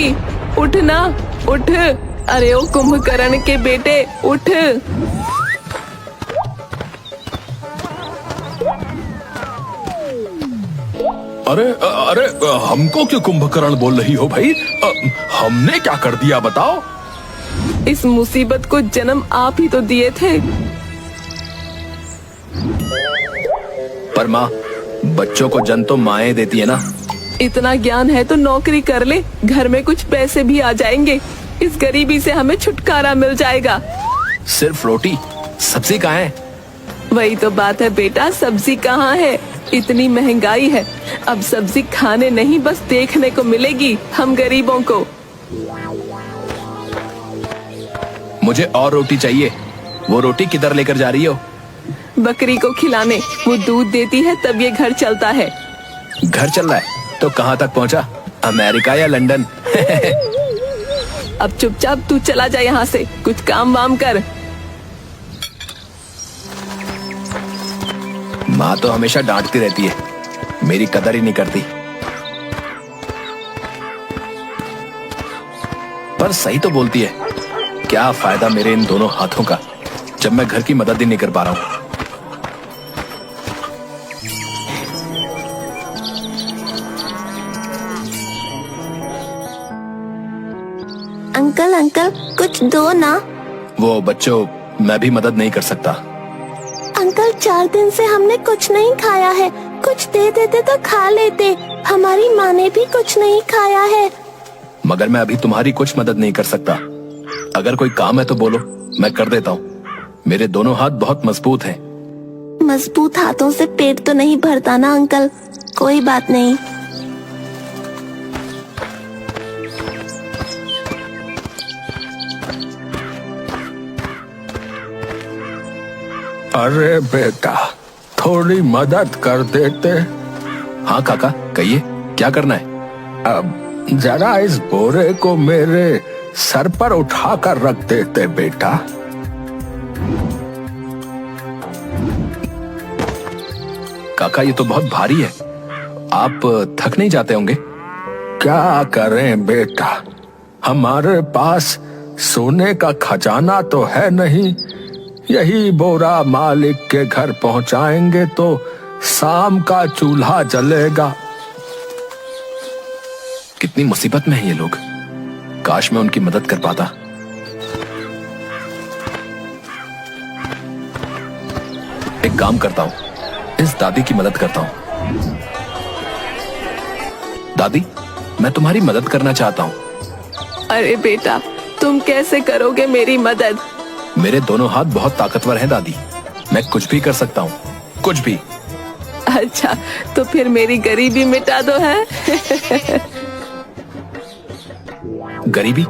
रोटी, उठ ना, उठ। अरे ओ कुंभकर्ण के बेटे, उठ। अरे अरे, हमको क्यों कुंभकर्ण बोल रही हो भाई? हमने क्या कर दिया बताओ? इस मुसीबत को जन्म आप ही तो दिए थे। पर माँ, बच्चों को जन्म तो माएं देती है ना। इतना ज्ञान है तो नौकरी कर ले, घर में कुछ पैसे भी आ जाएंगे। इस गरीबी से हमें छुटकारा मिल जाएगा। सिर्फ रोटी, सब्जी कहाँ है? वही तो बात है बेटा, सब्जी कहाँ है? इतनी महंगाई है, अब सब्जी खाने नहीं बस देखने को मिलेगी हम गरीबों को। मुझे और रोटी चाहिए। वो रोटी किधर लेकर जा रही हो? बकरी को खिलाने, वो दूध देती है तब ये घर चलता है। घर चल रहा है तो कहाँ तक पहुँचा? अमेरिका या लंदन? अब चुपचाप तू चला जा यहाँ से, कुछ काम वाम कर। माँ तो हमेशा डांटती रहती है, मेरी कदर ही नहीं करती। पर सही तो बोलती है। क्या फायदा मेरे इन दोनों हाथों का जब मैं घर की मदद ही नहीं कर पा रहा हूँ। अंकल अंकल कुछ दो ना। वो बच्चों, मैं भी मदद नहीं कर सकता। अंकल 4 दिन से हमने कुछ नहीं खाया है, कुछ दे देते तो खा लेते। हमारी माँ ने भी कुछ नहीं खाया है। मगर मैं अभी तुम्हारी कुछ मदद नहीं कर सकता। अगर कोई काम है तो बोलो, मैं कर देता हूँ। मेरे दोनों हाथ बहुत मजबूत हैं। मजबूत हाथों से पेट तो नहीं भरता ना अंकल, कोई बात नहीं। अरे बेटा, थोड़ी मदद कर देते। हाँ काका, कहिए क्या करना है? अब जरा इस बोरे को मेरे सर पर उठाकर रख देते बेटा। काका, ये तो बहुत भारी है, आप थक नहीं जाते होंगे? क्या करें बेटा, हमारे पास सोने का खजाना तो है नहीं। यही बोरा मालिक के घर पहुंचाएंगे तो शाम का चूल्हा जलेगा। कितनी मुसीबत में है ये लोग। काश मैं उनकी मदद कर पाता। एक काम करता हूं, इस दादी की मदद करता हूं। दादी, मैं तुम्हारी मदद करना चाहता हूं। अरे बेटा, तुम कैसे करोगे मेरी मदद? मेरे दोनों हाथ बहुत ताकतवर हैं दादी, मैं कुछ भी कर सकता हूँ, कुछ भी। अच्छा, तो फिर मेरी गरीबी मिटा दो है। गरीबी?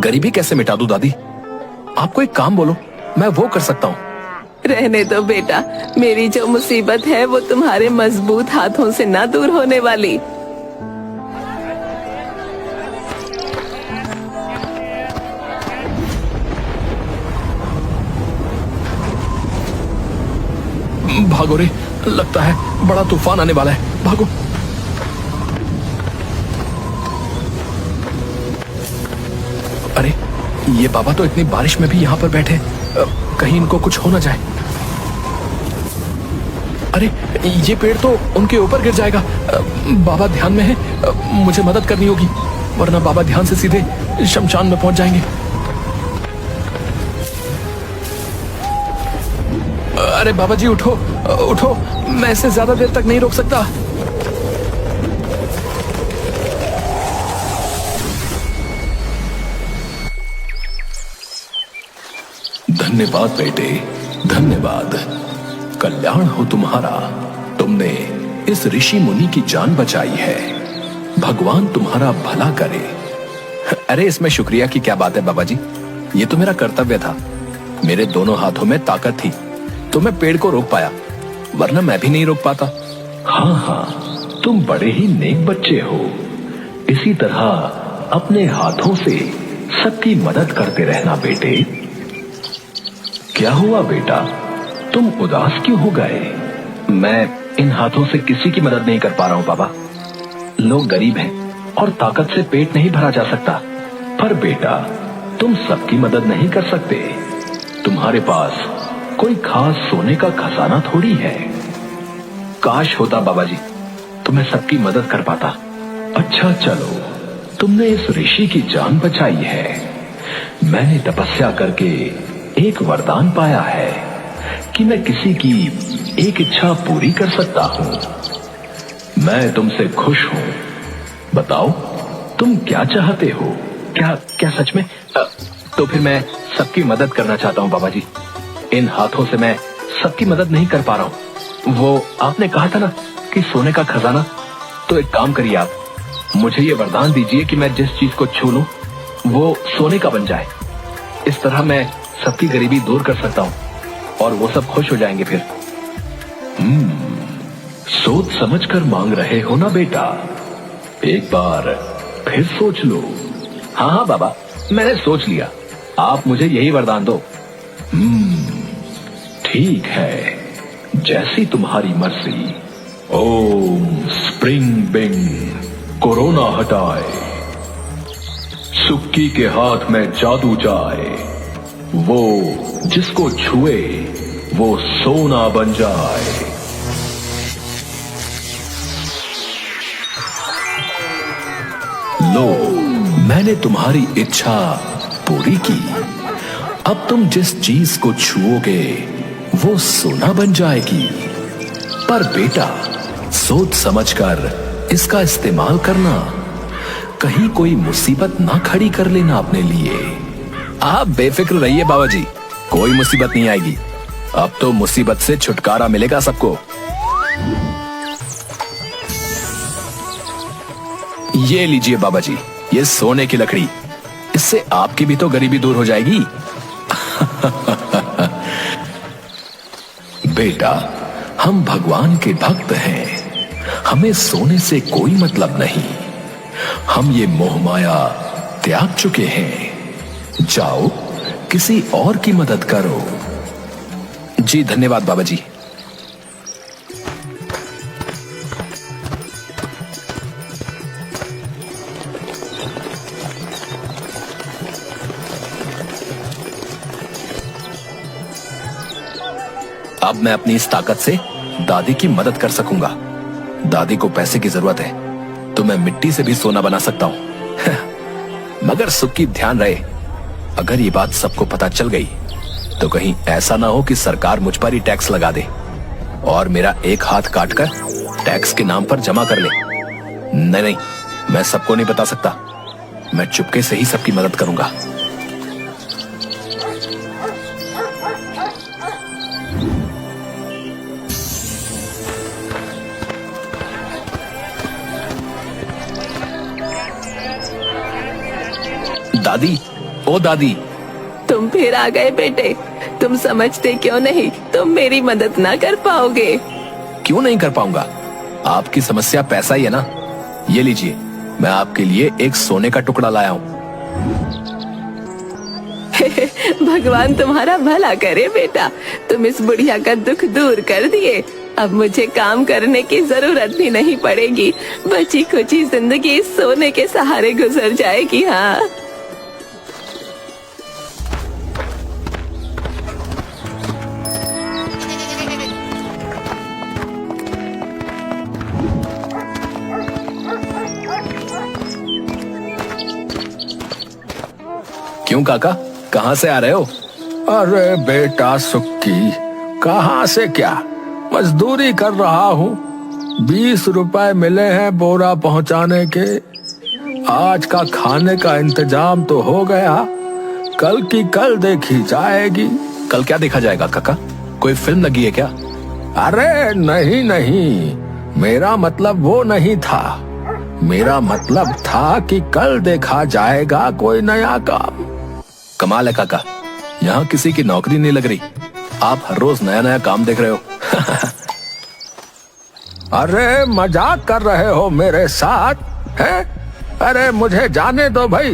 गरीबी कैसे मिटा दूं दादी? आपको एक काम बोलो, मैं वो कर सकता हूँ। रहने दो बेटा, मेरी जो मुसीबत है वो तुम्हारे मजबूत हाथों से ना दूर होने वाली। भागो रे, लगता है बड़ा तूफान आने वाला है, भागो। अरे, ये बाबा तो इतनी बारिश में भी यहाँ पर बैठे, कहीं इनको कुछ हो ना जाए। अरे, ये पेड़ तो उनके ऊपर गिर जाएगा। बाबा ध्यान में है, मुझे मदद करनी होगी, वरना बाबा ध्यान से सीधे शमशान में पहुंच जाएंगे। अरे बाबा जी, उठो उठो, मैं इसे ज्यादा देर तक नहीं रोक सकता। धन्यवाद बेटे, धन्यवाद। कल्याण हो तुम्हारा, तुमने इस ऋषि मुनि की जान बचाई है। भगवान तुम्हारा भला करे। अरे, इसमें शुक्रिया की क्या बात है बाबा जी, ये तो मेरा कर्तव्य था। मेरे दोनों हाथों में ताकत थी तो मैं पेड़ को रोक पाया, वरना मैं भी नहीं रोक पाता। हाँ हाँ, तुम बड़े ही नेक बच्चे हो। इसी तरह अपने हाथों से सबकी मदद करते रहना बेटे। क्या हुआ बेटा, तुम उदास क्यों हो गए? मैं इन हाथों से किसी की मदद नहीं कर पा रहा हूँ बाबा। लोग गरीब हैं, और ताकत से पेट नहीं भरा जा सकता। पर बेटा, तुम सबकी मदद नहीं कर सकते। तुम्हारे पास कोई खास सोने का खजाना थोड़ी है। काश होता बाबा जी, तो मैं सबकी मदद कर पाता। अच्छा चलो, तुमने इस ऋषि की जान बचाई है। मैंने तपस्या करके एक वरदान पाया है कि मैं किसी की एक इच्छा पूरी कर सकता हूं। मैं तुमसे खुश हूं। बताओ, तुम क्या चाहते हो? क्या सच में? तो फिर मैं सबकी मदद करना चाहता हूँ बाबा जी। इन हाथों से मैं सबकी मदद नहीं कर पा रहा हूँ। वो आपने कहा था ना कि सोने का खजाना, तो एक काम करिए आप, मुझे ये वरदान दीजिए कि मैं जिस चीज को छू लूं वो सोने का बन जाए। इस तरह मैं सबकी गरीबी दूर कर सकता हूँ और वो सब खुश हो जाएंगे फिर। सोच समझ कर मांग रहे हो ना बेटा? एक बार फिर सोच लो। हाँ बाबा, मैंने सोच लिया। आप मुझे यही वरदान दो। ठीक है, जैसी तुम्हारी मर्जी। ओम स्प्रिंग बिंग, कोरोना हटाए, सुक्की के हाथ में जादू जाए, वो जिसको छुए वो सोना बन जाए। लो, मैंने तुम्हारी इच्छा पूरी की। अब तुम जिस चीज को छुओगे वो सोना बन जाएगी। पर बेटा, सोच समझकर इसका इस्तेमाल करना, कहीं कोई मुसीबत ना खड़ी कर लेना अपने लिए। आप बेफिक्र रहिए बाबा जी, कोई मुसीबत नहीं आएगी। अब तो मुसीबत से छुटकारा मिलेगा सबको। ये लीजिए बाबा जी, ये सोने की लकड़ी, इससे आपकी भी तो गरीबी दूर हो जाएगी। बेटा, हम भगवान के भक्त हैं, हमें सोने से कोई मतलब नहीं। हम ये मोह माया त्याग चुके हैं। जाओ, किसी और की मदद करो। जी धन्यवाद बाबा जी। अब मैं अपनी इस ताकत से दादी की मदद कर सकूंगा। दादी को पैसे की जरूरत है तो मैं मिट्टी से भी सोना बना सकता हूं। मगर सुक्की, ध्यान रहे, अगर ये बात सबको पता चल गई तो कहीं ऐसा ना हो कि सरकार मुझ पर ही टैक्स लगा दे और मेरा एक हाथ काटकर टैक्स के नाम पर जमा कर ले। नहीं, मैं सबको नहीं बता सकता। मैं चुपके से ही सबकी मदद करूंगा। दादी, ओ दादी। तुम फिर आ गए बेटे। तुम समझते क्यों नहीं तुम मेरी मदद ना कर पाओगे? क्यों नहीं कर पाऊंगा? आपकी समस्या पैसा ही है ना। ये लीजिए, मैं आपके लिए एक सोने का टुकड़ा लाया हूँ। भगवान तुम्हारा भला करे बेटा, तुम इस बुढ़िया का दुख दूर कर दिए। अब मुझे काम करने की जरूरत भी नहीं पड़ेगी। बची खुची जिंदगी सोने के सहारे गुजर जाएगी। हाँ, क्यों काका, कहाँ से आ रहे हो? अरे बेटा सुक्की, कहाँ से क्या, मजदूरी कर रहा हूँ। 20 रुपए मिले हैं बोरा पहुँचाने के। आज का खाने का इंतजाम तो हो गया, कल की कल देखी जाएगी। कल क्या देखा जाएगा काका? कोई फिल्म लगी है क्या? अरे नहीं नहीं, मेरा मतलब वो नहीं था। मेरा मतलब था कि कल देखा जाएगा कोई नया काम। कमाल है काका, यहाँ किसी की नौकरी नहीं लग रही। आप हर रोज नया नया काम देख रहे हो। अरे मजाक कर रहे हो मेरे साथ है? अरे मुझे जाने दो भाई,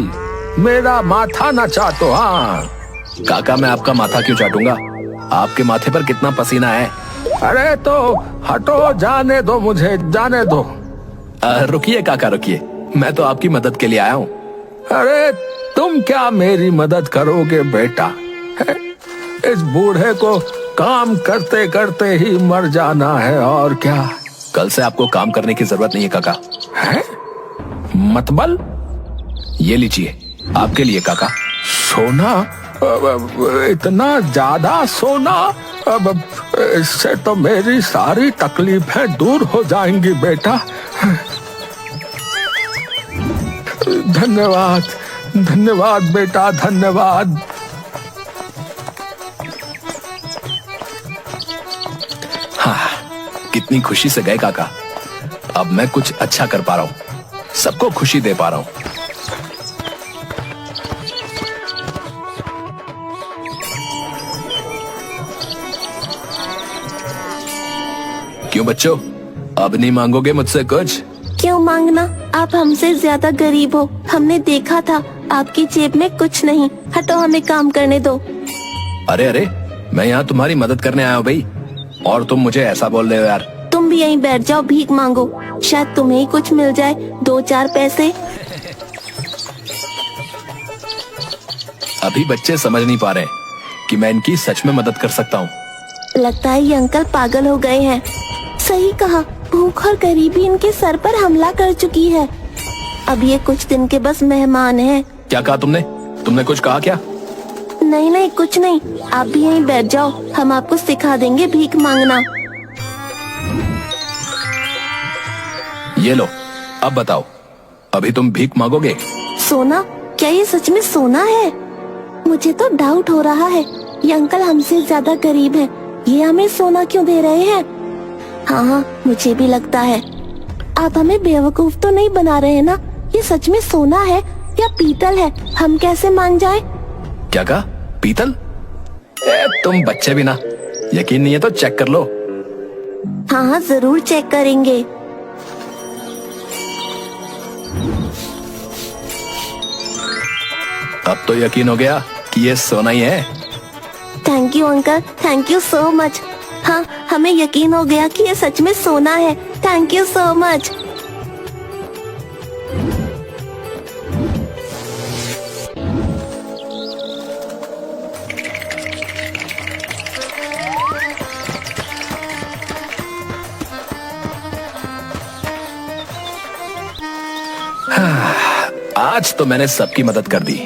मेरा माथा न चाटो। हाँ काका, मैं आपका माथा क्यों चाटूंगा? आपके माथे पर कितना पसीना है। अरे तो हटो, जाने दो मुझे, जाने दो। रुकिए काका रुकिए, मैं तो आपकी मदद के लिए आया हूँ। अरे तुम क्या मेरी मदद करोगे बेटा? है? इस बूढ़े को काम करते करते ही मर जाना है और क्या। कल से आपको काम करने की जरूरत नहीं है काका। है? मतबल? ये लीजिए आपके लिए काका। सोना? इतना ज्यादा सोना? अब इससे तो मेरी सारी तकलीफें दूर हो जाएंगी बेटा। धन्यवाद, धन्यवाद बेटा, धन्यवाद। हाँ, कितनी खुशी से गए काका। अब मैं कुछ अच्छा कर पा रहा हूँ, सबको खुशी दे पा रहा हूँ। क्यों बच्चों, अब नहीं मांगोगे मुझसे कुछ? क्यों मांगना? आप हमसे ज्यादा गरीब हो। हमने देखा था आपकी जेब में कुछ नहीं। हटो, हमें काम करने दो। अरे अरे, मैं यहाँ तुम्हारी मदद करने आया हूँ भाई, और तुम मुझे ऐसा बोल रहे हो यार। तुम भी यहीं बैठ जाओ, भीख मांगो, शायद तुम्हें ही कुछ मिल जाए, 2-4 पैसे। अभी बच्चे समझ नहीं पा रहे कि मैं इनकी सच में मदद कर सकता हूँ। लगता है ये अंकल पागल हो गए हैं। सही कहा, भूख और गरीबी इनके सर पर हमला कर चुकी है। अब ये कुछ दिन के बस मेहमान हैं। क्या कहा तुमने? तुमने कुछ कहा क्या? नहीं नहीं, कुछ नहीं। आप भी यहीं बैठ जाओ, हम आपको सिखा देंगे भीख मांगना। ये लो, अब बताओ, अभी तुम भीख मांगोगे? सोना? क्या ये सच में सोना है? मुझे तो डाउट हो रहा है, ये अंकल हमसे ज्यादा गरीब हैं। ये हमें सोना क्यों दे रहे हैं? हाँ हाँ, मुझे भी लगता है। आप हमें बेवकूफ तो नहीं बना रहे ना? ये सच में सोना है या पीतल है? हम कैसे मान जाएं? क्या कहा? पीतल? तुम बच्चे भी ना, यकीन नहीं है तो चेक कर लो। हाँ हाँ, जरूर चेक करेंगे। अब तो यकीन हो गया कि ये सोना ही है। Thank you uncle, thank you so much. हाँ, हमें यकीन हो गया कि ये सच में सोना है। Thank you so much. आज तो मैंने सबकी मदद कर दी,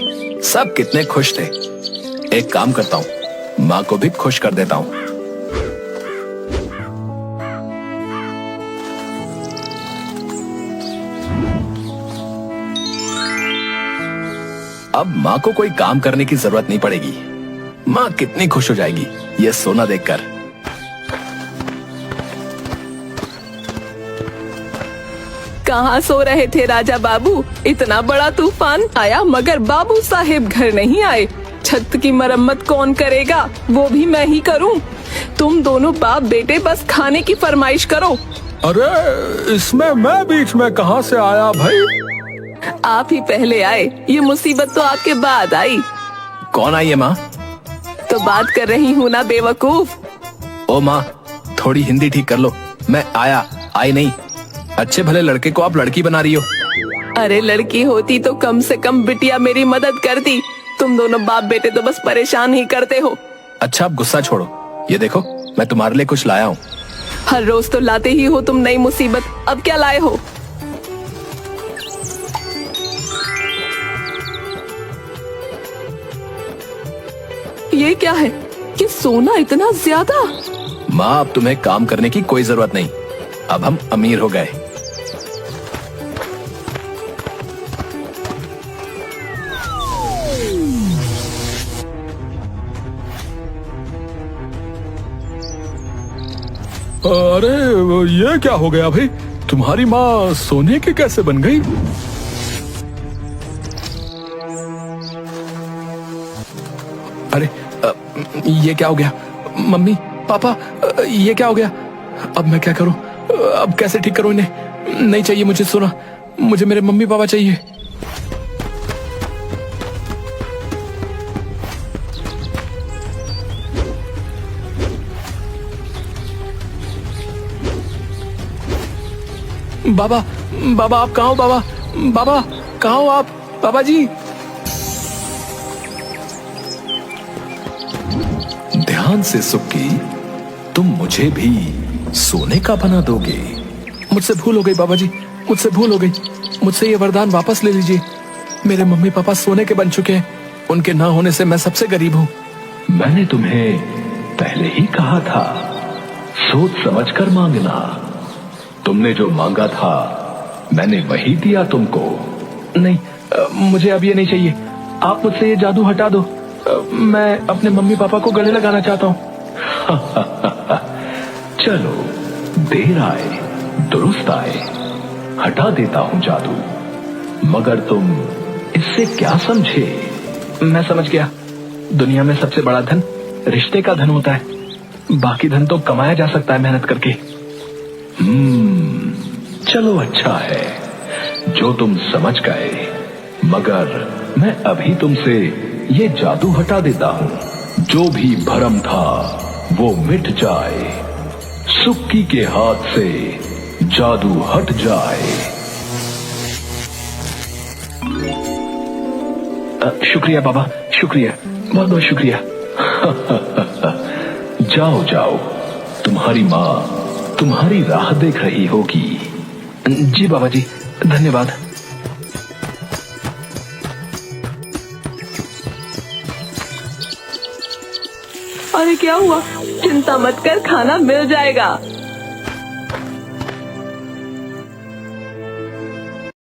सब कितने खुश थे। एक काम करता हूँ, माँ को भी खुश कर देता हूँ। अब माँ को कोई काम करने की जरूरत नहीं पड़ेगी। माँ कितनी खुश हो जाएगी ये सोना देखकर। कहाँ सो रहे थे राजा बाबू? इतना बड़ा तूफान आया मगर बाबू साहेब घर नहीं आए। छत की मरम्मत कौन करेगा? वो भी मैं ही करूं। तुम दोनों बाप बेटे बस खाने की फरमाइश करो। अरे इसमें मैं बीच में कहाँ से आया भाई? आप ही पहले आए, ये मुसीबत तो आपके बाद आई। कौन आई है माँ? तो बात कर रही हूँ ना बेवकूफ। ओ माँ, थोड़ी हिंदी ठीक कर लो। मैं आया, आई नहीं। अच्छे भले लड़के को आप लड़की बना रही हो। अरे लड़की होती तो कम से कम बिटिया मेरी मदद करती। तुम दोनों बाप बेटे तो बस परेशान ही करते हो। अच्छा अब गुस्सा छोड़ो, ये देखो मैं तुम्हारे लिए कुछ लाया हूँ। हर रोज तो लाते ही हो तुम नई मुसीबत। अब क्या लाए हो? ये क्या है? ये सोना इतना ज्यादा? माँ अब तुम्हें काम करने की कोई जरूरत नहीं, अब हम अमीर हो गए। अरे ये क्या हो गया भाई? तुम्हारी माँ सोने की कैसे बन गई? अरे ये क्या हो गया? मम्मी पापा, ये क्या हो गया? अब मैं क्या करूं? अब कैसे ठीक करूं इन्हें? नहीं चाहिए मुझे सोना, मुझे मेरे मम्मी पापा चाहिए। बाबा, बाबा आप कहाँ हो? बाबा बाबा कहाँ हो आप? बाबा जी। ध्यान से सुक्की, तुम मुझे भी सोने का बना दोगे? मुझसे भूल हो गई बाबा जी, मुझसे भूल हो गई। मुझसे ये वरदान वापस ले लीजिए। मेरे मम्मी पापा सोने के बन चुके हैं, उनके ना होने से मैं सबसे गरीब हूँ। मैंने तुम्हें पहले ही कहा था, सोच समझकर मांगना। तुमने जो मांगा था मैंने वही दिया तुमको। नहीं, मुझे अब ये नहीं चाहिए। आप मुझसे ये जादू हटा दो। मैं अपने मम्मी पापा को गले लगाना चाहता हूँ। चलो, देर आए दुरुस्त आए, हटा देता हूं जादू। मगर तुम इससे क्या समझे? मैं समझ गया। दुनिया में सबसे बड़ा धन रिश्ते का धन होता है। बाकी धन तो कमाया जा सकता है मेहनत करके। चलो अच्छा है जो तुम समझ गए, मगर मैं अभी तुमसे ये जादू हटा देता हूं। जो भी भरम था वो मिट जाए, सुक्की के हाथ से जादू हट जाए। शुक्रिया बाबा, शुक्रिया, बहुत बहुत शुक्रिया। जाओ जाओ, तुम्हारी माँ तुम्हारी राह देख रही होगी। जी बाबा जी, धन्यवाद। अरे क्या हुआ? चिंता मत कर, खाना मिल जाएगा।